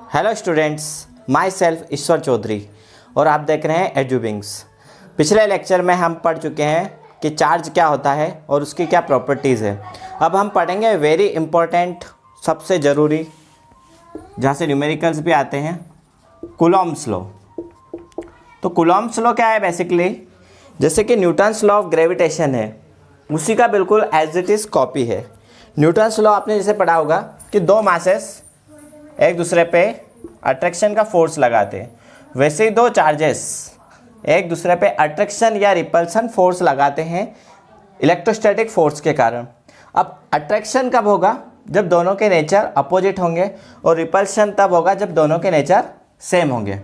Hello students, my self ईश्वर चौधरी और आप देख रहे हैं एजुबिंग्स। पिछले लेक्चर में हम पढ़ चुके हैं कि चार्ज क्या होता है और उसकी क्या प्रॉपर्टीज़ है। अब हम पढ़ेंगे वेरी इंपॉर्टेंट, सबसे ज़रूरी, जहाँ से न्यूमेरिकल्स भी आते हैं, कूलॉम्ब्स लॉ। तो कूलॉम्ब्स लॉ क्या है? बेसिकली जैसे कि न्यूटन्स लॉ ऑफ ग्रेविटेशन है, उसी का बिल्कुल एज इट इज़ कॉपी है। न्यूटन्स लॉ आपने जैसे पढ़ा होगा कि दो मासेस एक दूसरे पे अट्रैक्शन का फोर्स लगाते हैं, वैसे ही दो चार्जेस एक दूसरे पे अट्रैक्शन या रिपल्सन फोर्स लगाते हैं इलेक्ट्रोस्टैटिक फोर्स के कारण। अब अट्रैक्शन कब होगा? जब दोनों के नेचर अपोजिट होंगे, और रिपल्शन तब होगा जब दोनों के नेचर सेम होंगे।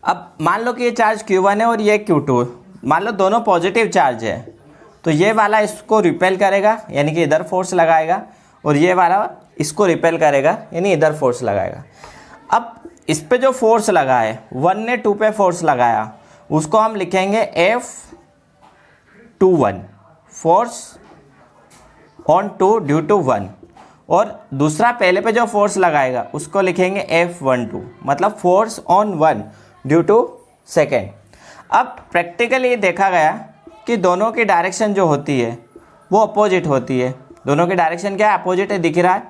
अब मान लो कि ये चार्ज Q1 है और ये Q2, मान लो दोनों पॉजिटिव चार्ज है, तो ये वाला इसको रिपेल करेगा यानी कि इधर फोर्स लगाएगा, और ये वाला इसको रिपेल करेगा यानी इधर फोर्स लगाएगा। अब इस पे जो फोर्स लगा है, 1 ने 2 पे फोर्स लगाया, उसको हम लिखेंगे F21, force on 2 due to 1, और दूसरा पहले पे जो फोर्स लगाएगा उसको लिखेंगे F12, मतलब force on 1 due to second. अब प्रैक्टिकली देखा गया कि दोनों की डायरेक्शन जो होती है वो अपोजिट होती है। दोनों की डायरेक्शन क्या है? अपोजिट है, दिख रहा है,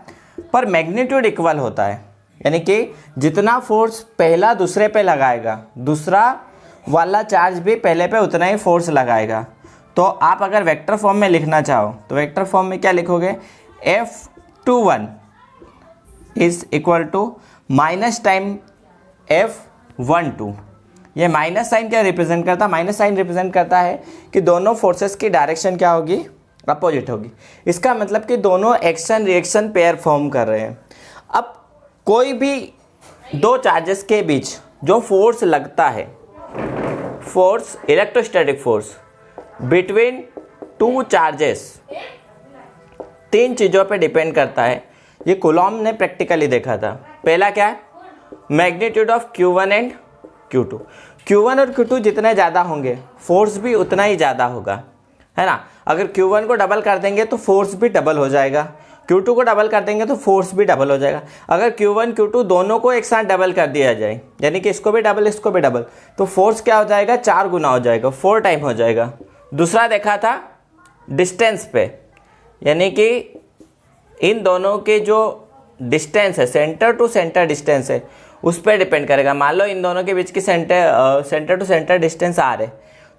पर मैग्नीट्यूड इक्वल होता है। यानी कि जितना फोर्स पहला दूसरे पे लगाएगा, दूसरा वाला चार्ज भी पहले पे उतना ही फोर्स लगाएगा। तो आप अगर वेक्टर फॉर्म में लिखना चाहो तो वेक्टर फॉर्म में क्या लिखोगे? F21 is equal to minus time F12। ये माइनस साइन क्या रिप्रेजेंट करता है? माइनस साइन रिप्रेजेंट करता है कि दोनों फोर्सेस की डायरेक्शन क्या होगी? अपोजिट होगी। इसका मतलब कि दोनों एक्शन रिएक्शन पेयर फॉर्म कर रहे हैं। अब कोई भी दो चार्जेस के बीच जो फोर्स लगता है, force, electrostatic force between two charges, 3 चीज़ों पे डिपेंड करता है। ये कूलॉम्ब ने प्रैक्टिकली देखा था। पहला क्या है? Magnitude of Q1 and Q2। Q1 और Q2 जितने ज़्यादा होंगे फोर्स भी उतना ही ज़्यादा होगा, है ना। अगर Q1 को डबल कर देंगे तो फोर्स भी डबल हो जाएगा, Q2 को डबल कर देंगे तो फोर्स भी डबल हो जाएगा। अगर Q1 Q2 दोनों को एक साथ डबल कर दिया जाए, यानी कि इसको भी डबल इसको भी डबल, तो फोर्स क्या हो जाएगा? 4 गुना हो जाएगा, 4 टाइम हो जाएगा। दूसरा देखा था डिस्टेंस पे, यानी कि इन दोनों के जो डिस्टेंस है, सेंटर टू सेंटर डिस्टेंस है, उस पर डिपेंड करेगा। मान लो इन दोनों के बीच की center to center distance R है,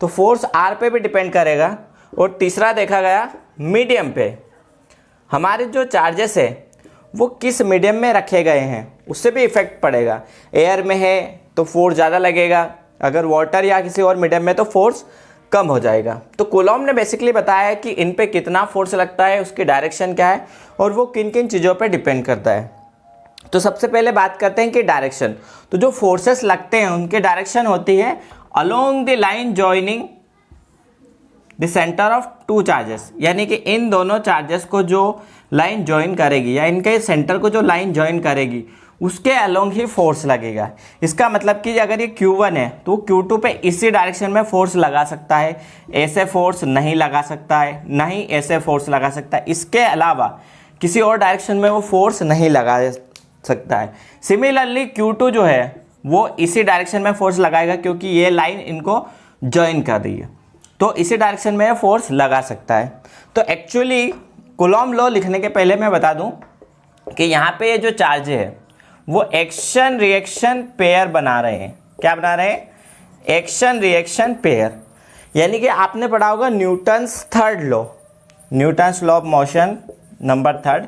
तो फोर्स R पे भी डिपेंड करेगा। और तीसरा देखा गया मीडियम पे, हमारे जो चार्जेस है वो किस मीडियम में रखे गए हैं उससे भी इफेक्ट पड़ेगा। एयर में है तो फोर्स ज़्यादा लगेगा, अगर वाटर या किसी और मीडियम में तो फोर्स कम हो जाएगा। तो कूलॉम्ब ने बेसिकली बताया कि इन पे कितना फोर्स लगता है, उसकी डायरेक्शन क्या है, और वो किन किन चीज़ों पे डिपेंड करता है। तो सबसे पहले बात करते हैं कि डायरेक्शन। तो जो फोर्सेस लगते हैं उनकी डायरेक्शन होती है along the line joining the centre of two charges, यानी कि इन दोनों चार्जेस को जो लाइन ज्वाइन करेगी या इनके सेंटर को जो लाइन ज्वाइन करेगी उसके अलोंग ही फोर्स लगेगा। इसका मतलब कि अगर ये Q1 है तो Q2 पे इसी डायरेक्शन में फोर्स लगा सकता है, ऐसे फोर्स नहीं लगा सकता है, ना ही ऐसे फोर्स लगा सकता है। इसके अलावा किसी और डायरेक्शन में वो फोर्स नहीं लगा सकता है। सिमिलरली Q2 जो है वो इसी डायरेक्शन में फोर्स लगाएगा, क्योंकि ये लाइन इनको ज्वाइन कर रही है, तो इसी डायरेक्शन में फोर्स लगा सकता है। तो एक्चुअली कूलॉम्ब लॉ लिखने के पहले मैं बता दूं कि यहाँ पे ये जो चार्ज है वो एक्शन रिएक्शन पेयर बना रहे हैं। क्या बना रहे हैं? Action reaction pair. यानी कि आपने पढ़ा होगा Newton's third law, Newton's law of motion number 3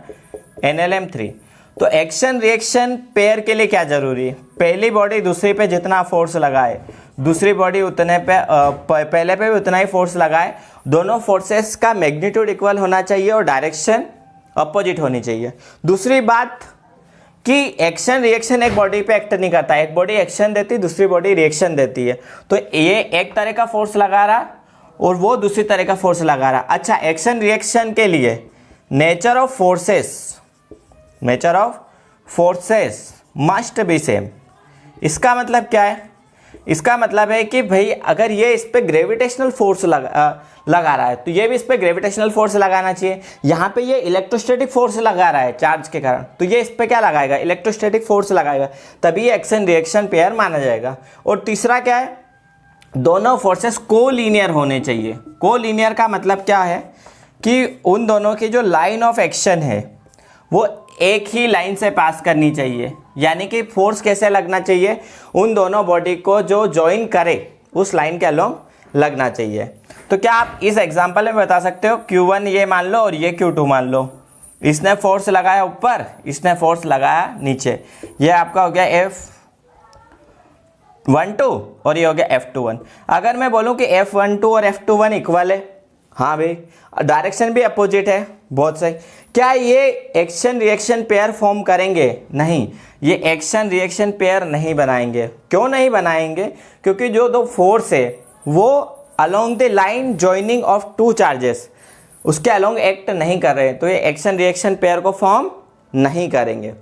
NLM 3। तो एक्शन रिएक्शन पेयर के लिए क्या जरूरी है? पहली बॉडी दूसरी पे जितना फोर्स लगाए, दूसरी बॉडी उतने पे पहले पे भी उतना ही फोर्स लगाए। दोनों फोर्सेस का मैग्नीट्यूड इक्वल होना चाहिए और डायरेक्शन अपोजिट होनी चाहिए। दूसरी बात कि एक्शन रिएक्शन एक बॉडी पे एक्ट नहीं करता है, एक बॉडी एक्शन देती, दूसरी बॉडी रिएक्शन देती है। तो ये एक तरह का फोर्स लगा रहा और वो दूसरी तरह का फोर्स लगा रहा। अच्छा, एक्शन रिएक्शन के लिए nature of forces must be same. इसका मतलब क्या है इसका मतलब है कि भाई अगर ये इस पे ग्रेविटेशनल फोर्स लगा रहा है तो ये भी इस पे ग्रेविटेशनल फोर्स लगाना चाहिए। यहाँ पे ये इलेक्ट्रोस्टैटिक फोर्स लगा रहा है चार्ज के कारण, तो ये इस पे क्या लगाएगा, इलेक्ट्रोस्टैटिक फोर्स लगाएगा, तभी ये एक्शन रिएक्शन पेयर माना जाएगा। और तीसरा क्या है, दोनों फोर्सेस कोलीनियर होने चाहिए। कोलीनियर का मतलब क्या है कि उन दोनों की जो लाइन ऑफ एक्शन है वो एक ही लाइन से पास करनी चाहिए, यानी कि फोर्स कैसे लगना चाहिए, उन दोनों बॉडी को जो ज्वाइन करे उस लाइन के अलोंग लगना चाहिए। तो क्या आप इस एग्जांपल में बता सकते हो, Q1 ये मान लो और ये Q2 मान लो, इसने फोर्स लगाया ऊपर, इसने फोर्स लगाया नीचे, ये आपका हो गया F12 और ये हो गया F21। अगर मैं बोलूँ कि F12 और F21 इक्वल है, हाँ भाई डायरेक्शन भी अपोजिट है, बहुत सही। क्या ये एक्शन रिएक्शन पेयर फॉर्म करेंगे? नहीं, ये एक्शन रिएक्शन पेयर नहीं बनाएंगे। क्यों नहीं बनाएंगे? क्योंकि जो दो फोर्स है वो along the line joining of two charges उसके अलोंग एक्ट नहीं कर रहे, तो ये एक्शन रिएक्शन पेयर को फॉर्म नहीं करेंगे।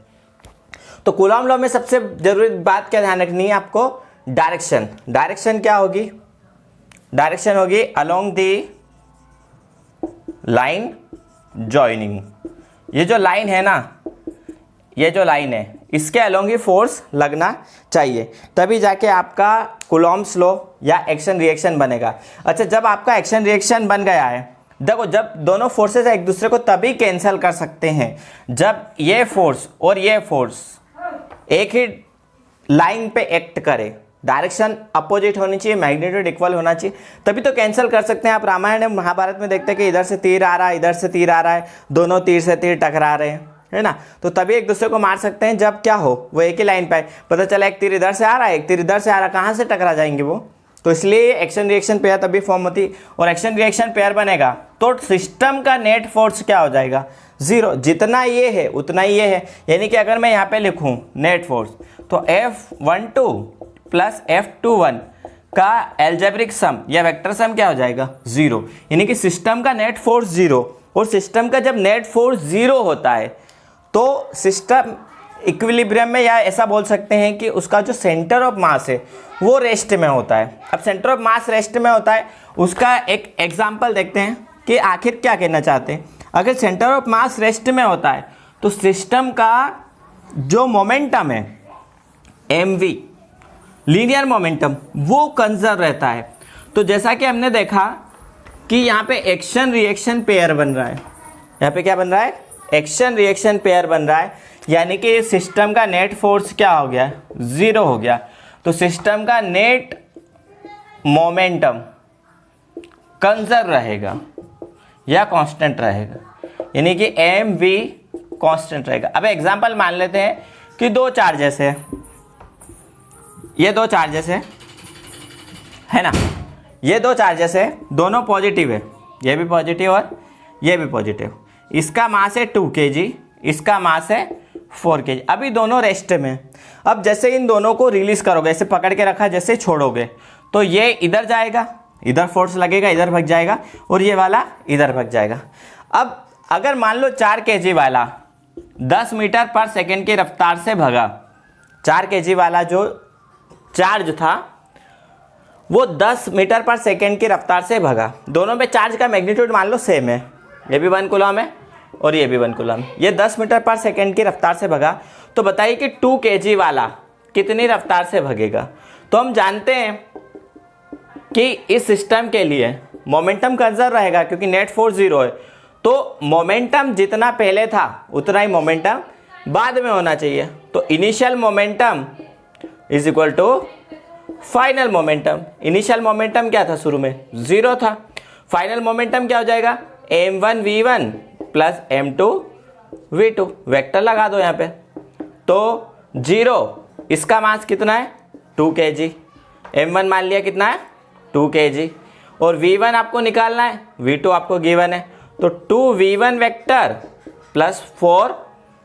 तो कूलॉम लॉ में सबसे जरूरी बात क्या ध्यान रखनी है आपको, डायरेक्शन। डायरेक्शन क्या होगी, डायरेक्शन होगी अलोंग द लाइन जॉइनिंग। ये जो लाइन है ना, ये जो लाइन है इसके अलोंग ही फोर्स लगना चाहिए, तभी जाके आपका कूलॉम्स लॉ या एक्शन रिएक्शन बनेगा। अच्छा, जब आपका एक्शन रिएक्शन बन गया है, देखो जब दोनों फोर्सेस एक दूसरे को तभी कैंसिल कर सकते हैं जब ये फोर्स और ये फोर्स एक ही लाइन पे एक्ट करे, डायरेक्शन अपोजिट होनी चाहिए, मैग्नीट्यूड इक्वल होना चाहिए, तभी तो कैंसिल कर सकते हैं। आप रामायण और महाभारत में देखते हैं कि इधर से तीर आ रहा है, इधर से तीर आ रहा है, दोनों तीर से तीर टकरा रहे हैं, है ना, तो तभी एक दूसरे को मार सकते हैं जब क्या हो, वो एक ही लाइन पे, पता चला एक तीर इधर से आ रहा है, एक तीर इधर से आ रहा है, कहाँ से टकरा जाएंगे वो। तो इसलिए एक्शन रिएक्शन पेयर तभी फॉर्म होती, और एक्शन रिएक्शन पेयर बनेगा तो सिस्टम का नेट फोर्स क्या हो जाएगा, जीरो। जितना ये है उतना ही ये है, यानी कि अगर मैं यहाँ पे लिखूँ नेट फोर्स तो F12 प्लस F21 का एल्जेब्रिक सम या वेक्टर सम क्या हो जाएगा, जीरो। यानी कि सिस्टम का नेट फोर्स जीरो, और सिस्टम का जब नेट फोर्स जीरो होता है तो सिस्टम इक्विलिब्रियम में, या ऐसा बोल सकते हैं कि उसका जो सेंटर ऑफ मास है वो रेस्ट में होता है। अब सेंटर ऑफ मास रेस्ट में होता है, उसका एक एग्जांपल देखते हैं कि आखिर क्या कहना चाहते हैं। अगर सेंटर ऑफ मास रेस्ट में होता है तो सिस्टम का जो मोमेंटम है mv लीनियर मोमेंटम वो कंजर्व रहता है। तो जैसा कि हमने देखा कि यहाँ पे एक्शन रिएक्शन पेयर बन रहा है, यहाँ पे क्या बन रहा है, एक्शन रिएक्शन पेयर बन रहा है, यानी कि सिस्टम का नेट फोर्स क्या हो गया, जीरो हो गया। तो सिस्टम का नेट मोमेंटम कंजर्व रहेगा या कांस्टेंट रहेगा, यानी कि mv कांस्टेंट रहेगा। अब एग्जांपल मान लेते हैं कि दो चार्जेस है, ये दो चार्जेस है ना, ये दो चार्जेस है, दोनों पॉजिटिव है, ये भी पॉजिटिव और ये भी पॉजिटिव। इसका मास है 2 kg, इसका मास है 4 kg। अभी दोनों रेस्ट में। अब जैसे इन दोनों को रिलीज करोगे, ऐसे पकड़ के रखा, जैसे छोड़ोगे तो ये इधर जाएगा, इधर फोर्स लगेगा, इधर भग जाएगा, और ये वाला इधर भग जाएगा। अब अगर मान लो 4 kg वाला 10 मीटर पर सेकेंड की रफ्तार से भगा, 4 kg वाला जो चार्ज था वो 10 मीटर पर सेकेंड की रफ्तार से भगा। दोनों में चार्ज का मैग्नीट्यूड मान लो सेम है, ये भी 1 कूलम है और ये भी 1 कूलम। ये 10 मीटर पर सेकेंड की रफ्तार से भगा, तो बताइए कि 2 kg वाला कितनी रफ्तार से भगेगा। तो हम जानते हैं कि इस सिस्टम के लिए मोमेंटम कंजर्व रहेगा क्योंकि नेट फोर्स जीरो है, तो मोमेंटम जितना पहले था उतना ही मोमेंटम बाद में होना चाहिए। तो initial momentum is equal to final momentum. Initial momentum क्या था, शुरू में जीरो था, फाइनल मोमेंटम क्या हो जाएगा, m1 v1 plus m2 v2। Vector लगा दो यहाँ पे, तो जीरो, इसका मास कितना है 2 kg, m1 मान लिया कितना है 2 kg, और v1 आपको निकालना है, v2 आपको गिवन है, तो 2v1 वेक्टर प्लस 4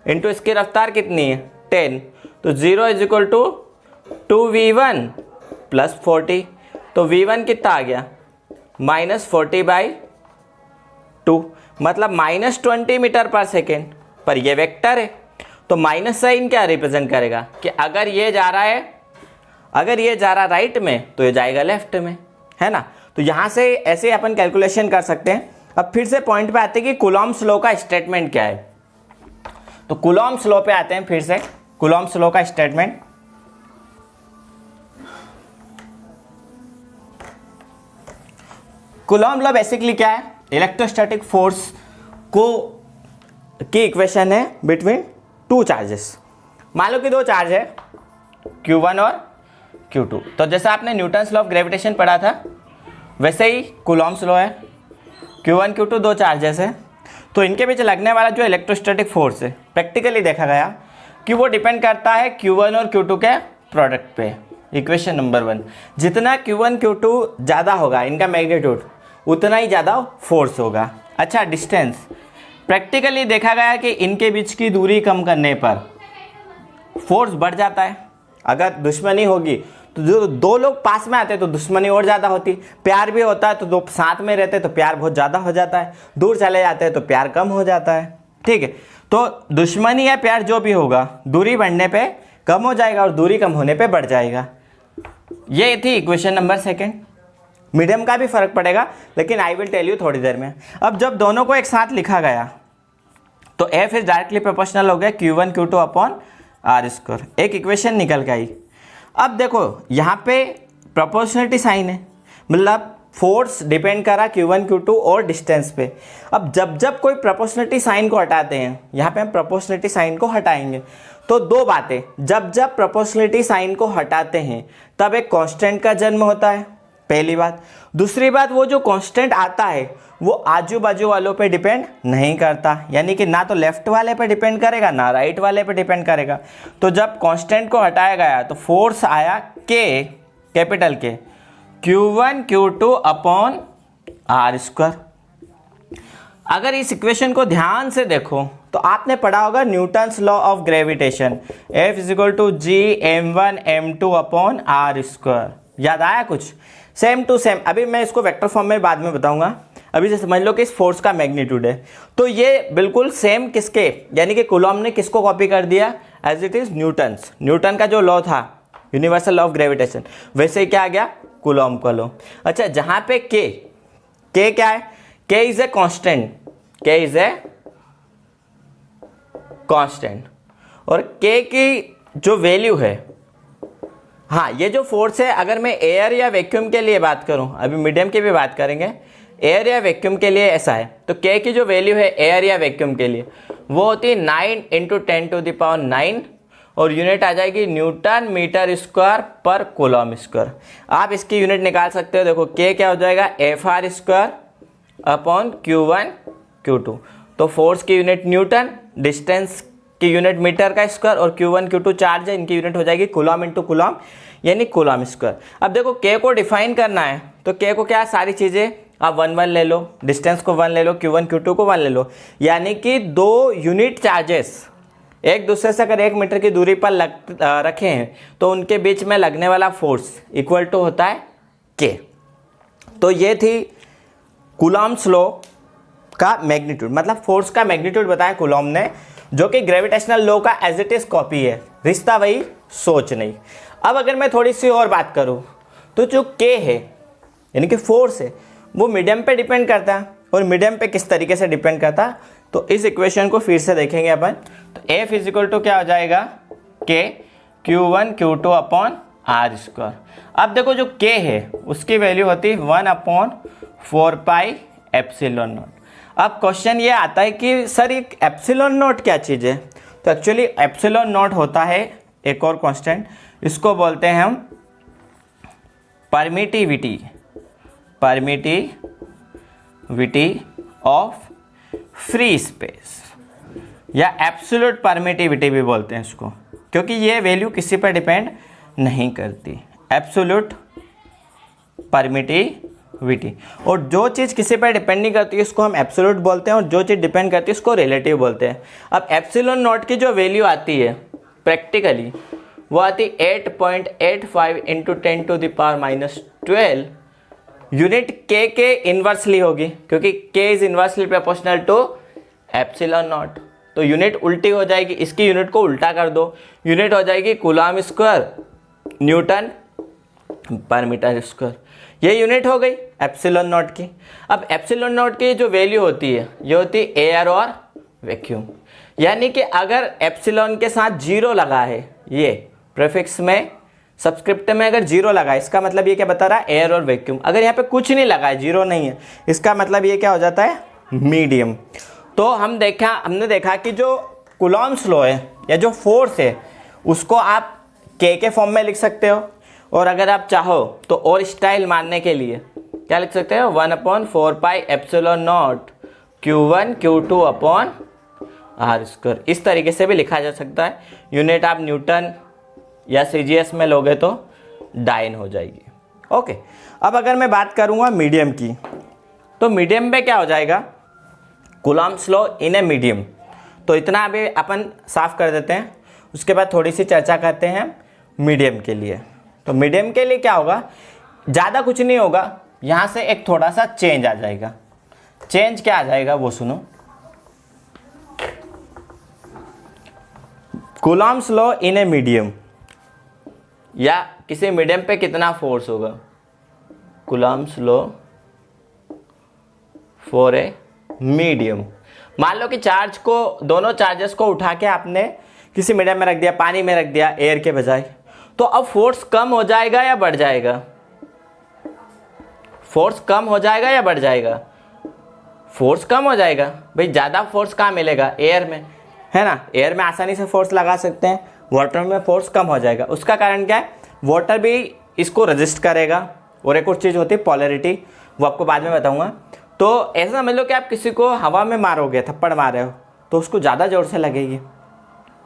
इंटू इसकी रफ्तार कितनी है 10, तो 0 is equal to 2v1 plus 40। तो v1 कितना आ गया, -40/2, मतलब -20 मीटर पर सेकेंड। पर ये वेक्टर है तो माइनस साइन क्या रिप्रेजेंट करेगा कि अगर ये जा रहा है, अगर ये जा रहा राइट में तो ये जाएगा लेफ्ट में, है ना। तो यहाँ से ऐसे अपन कैलकुलेशन कर सकते हैं। अब फिर से पॉइंट पे आते हैं कि कूलॉम्स लॉ का स्टेटमेंट क्या है। तो कूलॉम्स लॉ पे आते हैं फिर से, कूलॉम्स लॉ का स्टेटमेंट। कूलॉम लॉ बेसिकली क्या है, इलेक्ट्रोस्टैटिक फोर्स को की इक्वेशन है बिटवीन टू चार्जेस। मान लो कि दो चार्ज है Q1 और Q2। तो जैसा आपने न्यूटन्स लॉ ऑफ ग्रेविटेशन पढ़ा था वैसे ही कूलॉम्स लॉ है। Q1 Q2 दो चार्जेस है, तो इनके बीच लगने वाला जो इलेक्ट्रोस्टैटिक फोर्स है प्रैक्टिकली देखा गया कि वो डिपेंड करता है Q1 और Q2 के प्रोडक्ट पे। इक्वेशन नंबर 1, जितना Q1 Q2 ज़्यादा होगा इनका मैग्नीट्यूड उतना ही ज़्यादा फोर्स होगा। अच्छा, डिस्टेंस प्रैक्टिकली देखा गया कि इनके बीच की दूरी कम करने पर फोर्स बढ़ जाता है। अगर दुश्मनी होगी तो जो दो लोग पास में आते तो दुश्मनी और ज़्यादा होती। प्यार भी होता है तो दो साथ में रहते तो प्यार बहुत ज़्यादा हो जाता है, दूर चले जाते हैं तो प्यार कम हो जाता है। ठीक है, तो दुश्मनी या प्यार जो भी होगा दूरी बढ़ने पे कम हो जाएगा और दूरी कम होने पे बढ़ जाएगा। ये थी इक्वेशन नंबर 2। मीडियम का भी फर्क पड़ेगा लेकिन आई विल टेल यू थोड़ी देर में। अब जब दोनों को एक साथ लिखा गया तो एफ इज डायरेक्टली प्रोपोर्शनल हो गया Q1 Q2 upon R square. एक इक्वेशन निकल के आई। अब देखो यहाँ पे प्रोपोर्शनलिटी साइन है, मतलब फोर्स डिपेंड करा Q1 Q2 और डिस्टेंस पे। अब जब जब कोई प्रोपोर्शनलिटी साइन को हटाते हैं, यहाँ पे हम प्रोपोर्शनलिटी साइन को हटाएंगे तो दो बातें, जब जब प्रोपोर्शनलिटी साइन को हटाते हैं तब एक कांस्टेंट का जन्म होता है, पहली बात। दूसरी बात, वो जो कांस्टेंट आता है वो आजू बाजू वालों पे डिपेंड नहीं करता, यानी कि ना तो लेफ्ट वाले पे डिपेंड करेगा ना राइट वाले पे डिपेंड करेगा। तो जब कांस्टेंट को हटाया गया तो फोर्स आया के, कैपिटल के, Q1 Q2 upon R square. अगर इस इक्वेशन को ध्यान से देखो तो आपने पढ़ा होगा Newton's law of gravitation, F = G m1 m2 upon R square. याद आया कुछ? Same to same. अभी मैं इसको वेक्टर फॉर्म में बाद में बताऊंगा, अभी से समझ लो कि इस फोर्स का मैग्नीट्यूड है। तो ये बिल्कुल सेम किसके, यानी कि कूलॉम ने किसको कॉपी कर दिया, एज इट इज न्यूटन का जो लॉ था यूनिवर्सल लॉ ऑफ ग्रेविटेशन, वैसे ही क्या आ गया, कूलॉम का लॉ। अच्छा, जहां पे के क्या है, के इज ए कांस्टेंट, के इज ए कांस्टेंट, और के की जो वैल्यू है, हाँ ये जो फोर्स है, अगर मैं एयर या वैक्यूम के लिए बात करूं, अभी मीडियम की भी बात करेंगे, एयर या वैक्यूम के लिए ऐसा है, तो के की जो वैल्यू है एयर या वैक्यूम के लिए वो होती है 9 × 10⁹, और यूनिट आ जाएगी न्यूटन मीटर स्क्वायर पर कूलॉम स्क्वायर। आप इसकी यूनिट निकाल सकते हो, देखो के क्या हो जाएगा, FR square upon Q1 Q2। तो फोर्स की यूनिट न्यूटन, डिस्टेंस की यूनिट मीटर का स्क्वायर, और Q1 Q2 चार्ज है, इनकी यूनिट हो जाएगी कूलॉम इंटू कूलॉम, यानी कूलॉम स्क्वायर। अब देखो के को डिफाइन करना है तो के को क्या, सारी चीज़ें आप 1 1 ले लो, डिस्टेंस को 1 ले लो, Q1 Q2 को 1 ले लो, यानी कि दो यूनिट चार्जेस एक दूसरे से अगर 1 मीटर की दूरी पर रखे हैं तो उनके बीच में लगने वाला फोर्स इक्वल टू होता है के। तो ये थी कूलॉम्स लॉ का मैग्नीट्यूड, मतलब फोर्स का मैग्नीट्यूड बताया कूलॉम ने, जो कि ग्रेविटेशनल लॉ का एज इट इज कॉपी है, रिश्ता वही सोच नहीं। अब अगर मैं थोड़ी सी और बात करूं तो जो के है यानी कि फोर्स है वो मीडियम पे डिपेंड करता है, और मीडियम पे किस तरीके से डिपेंड करता है, तो इस इक्वेशन को फिर से देखेंगे अपन। तो F = क्या हो जाएगा, के Q1 Q2 upon R square. अब देखो जो के है उसकी वैल्यू होती है 1/4πε0। अब क्वेश्चन ये आता है कि सर ये ε0 क्या चीज़ है, तो एक्चुअली ε0 होता है एक और कांस्टेंट, इसको बोलते हैं हम परमिटिविटी ऑफ फ्री स्पेस, या एब्सोल्यूट परमिटिविटी भी बोलते हैं इसको, क्योंकि ये वैल्यू किसी पर डिपेंड नहीं करती, एब्सोल्यूट परमिटिविटी। और जो चीज़ किसी पर डिपेंड नहीं करती इसको हम एब्सोल्यूट बोलते हैं, और जो चीज़ डिपेंड करती है उसको रिलेटिव बोलते हैं। अब ε0 की जो वैल्यू आती है प्रैक्टिकली वो आती 8.85 × 10⁻12 यूनिट के इन्वर्सली होगी, क्योंकि के इज इन्वर्सली प्रोपोर्शनल टू ε0। तो यूनिट उल्टी हो जाएगी, इसकी यूनिट को उल्टा कर दो, यूनिट हो जाएगी कूलॉम स्क्वायर न्यूटन पर मीटर स्क्वायर। ये यूनिट हो गई एप्सिलॉन नॉट की। अब एप्सिलॉन नॉट की जो वैल्यू होती है ये होती है एयर और वैक्यूम। यानी कि अगर एप्सिलॉन के साथ जीरो लगा है, ये प्रीफिक्स में सब्सक्रिप्ट में अगर जीरो लगा है, इसका मतलब ये क्या बता रहा है, एयर और वैक्यूम। अगर यहाँ पे कुछ नहीं लगा है, जीरो नहीं है, इसका मतलब ये क्या हो जाता है, मीडियम। तो हमने देखा कि जो कूलॉम्स लॉ है या जो फोर्स है उसको आप के फॉर्म में लिख सकते हो, और अगर आप चाहो तो और स्टाइल मानने के लिए क्या लिख सकते हो, 1/4 pi epsilon naught Q1 Q2 upon R square. इस तरीके से भी लिखा जा सकता है। यूनिट आप न्यूटन या CGS में लोगे तो डाइन हो जाएगी। ओके, अब अगर मैं बात करूँगा मीडियम की, तो मीडियम में क्या हो जाएगा, Coulomb's law in a medium. तो इतना अभी अपन साफ कर देते हैं, उसके बाद थोड़ी सी चर्चा करते हैं मीडियम के लिए। तो मीडियम के लिए क्या होगा, ज़्यादा कुछ नहीं होगा, यहाँ से एक थोड़ा सा चेंज आ जाएगा। चेंज क्या आ जाएगा वो सुनो, Coulomb's law in a medium, या किसी मीडियम पे कितना फोर्स होगा, Coulomb's law for a medium. मान लो कि चार्ज को, दोनों चार्जेस को उठा के आपने किसी मीडियम में रख दिया, पानी में रख दिया एयर के बजाय, तो अब फोर्स कम हो जाएगा या बढ़ जाएगा, फोर्स कम हो जाएगा या बढ़ जाएगा, फोर्स कम हो जाएगा। भाई ज़्यादा फोर्स कहाँ मिलेगा, एयर में, है ना। एयर में आसानी से फोर्स लगा सकते हैं, वाटर में फोर्स कम हो जाएगा। उसका कारण क्या है, वाटर भी इसको रजिस्ट करेगा, और एक और चीज़ होती है पोलैरिटी, वो आपको बाद में बताऊंगा। तो ऐसा समझ लो कि आप किसी को हवा में मारोगे, थप्पड़ मारे हो तो उसको ज़्यादा ज़ोर से लगेगी,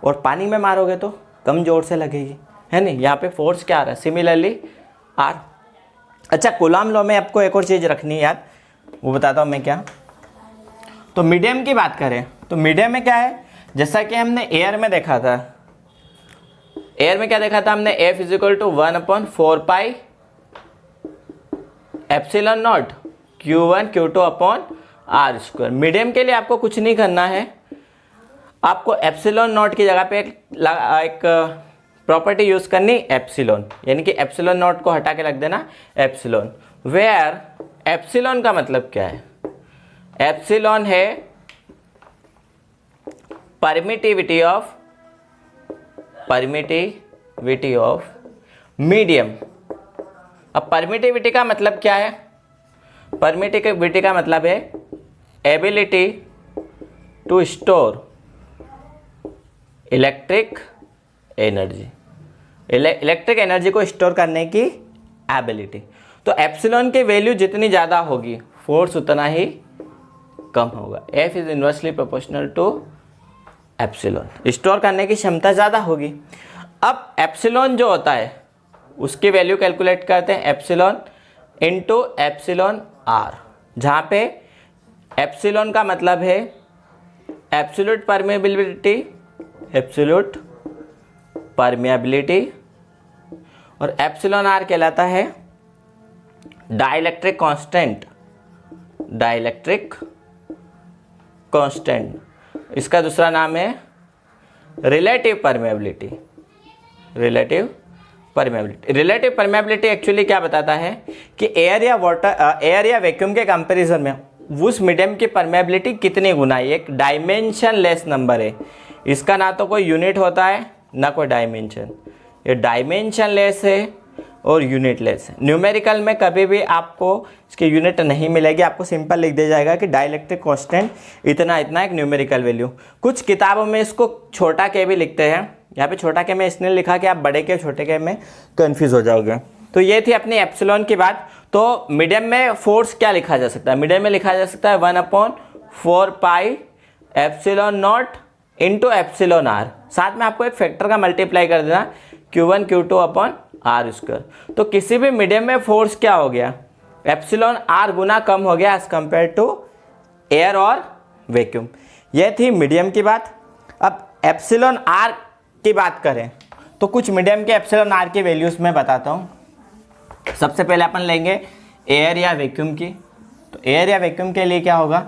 और पानी में मारोगे तो कम ज़ोर से लगेगी, है नहीं। यहाँ पे फोर्स क्या आ रहा है, सिमिलरली आर। अच्छा, कूलॉम लॉ में आपको एक और चीज़ रखनी है यार, वो बताता हूँ मैं क्या। तो मीडियम की बात करें तो मीडियम में क्या है, जैसा कि हमने एयर में देखा था, एयर में क्या देखा था हमने, F = 1/4 pi epsilon naught Q1 Q2 upon R square. Medium के लिए आपको कुछ नहीं करना है, आपको एप्सिलॉन नॉट की जगह पे एक प्रॉपर्टी यूज करनी, एप्सिलॉन, यानी कि एप्सिलॉन नॉट को हटा के रख देना एप्सिलॉन। वेयर एप्सिलॉन का मतलब क्या है, एप्सिलॉन है परमिटिविटी ऑफ मीडियम। अब परमिटिविटी का मतलब क्या है, परमिटिविटी का मतलब है ability to store electric energy, electric energy को स्टोर करने की एबिलिटी। तो एप्सिलॉन की वैल्यू जितनी ज़्यादा होगी फोर्स उतना ही कम होगा। F is inversely proportional to epsilon, store करने की क्षमता ज़्यादा होगी। अब एप्सिलॉन जो होता है उसकी वैल्यू कैलकुलेट करते हैं, एप्सिलॉन इंटू एप्सिलॉन आर, जहाँ पे एप्सिलॉन का मतलब है एब्सोल्यूट परमेबिलिटी, एब्सोल्यूट परमेबिलिटी, और एप्सिलॉन आर कहलाता है डाइलेक्ट्रिक कांस्टेंट, डाइलेक्ट्रिक कांस्टेंट। इसका दूसरा नाम है relative permeability, relative permeability. Relative permeability actually क्या बताता है कि एयर या वैक्यूम के कंपैरिजन में उस मीडियम की परमेबिलिटी कितनी गुना है। एक डायमेंशन लेस नंबर है, इसका ना तो कोई यूनिट होता है ना कोई डायमेंशन, ये डायमेंशन लेस है और यूनिट लेस है। न्यूमेरिकल में कभी भी आपको इसकी यूनिट नहीं मिलेगी, आपको सिंपल लिख दिया जाएगा कि डाइलेक्ट्रिक कांस्टेंट इतना इतना एक न्यूमेरिकल वैल्यू। कुछ किताबों में इसको छोटा के भी लिखते हैं, यहाँ पे छोटा के में इसने लिखा कि आप बड़े के छोटे के में कंफ्यूज हो जाओगे। तो ये थी अपनी एप्सिलॉन की बात। तो मीडियम में फोर्स क्या लिखा जा सकता है, मीडियम में लिखा जा सकता है 1/4 pi epsilon naught into epsilon R, साथ में आपको एक फैक्टर का मल्टीप्लाई कर देना Q1 Q2 upon R square. तो किसी भी मीडियम में फोर्स क्या हो गया, एप्सिलॉन आर गुना कम हो गया एज कंपेयर टू एयर और वैक्यूम। यह थी मीडियम की बात। अब एप्सिलॉन आर की बात करें तो कुछ मीडियम के एप्सिलॉन आर की वैल्यूज मैं बताता हूँ। सबसे पहले अपन लेंगे एयर या वैक्यूम की। तो एयर या वैक्यूम के लिए क्या होगा,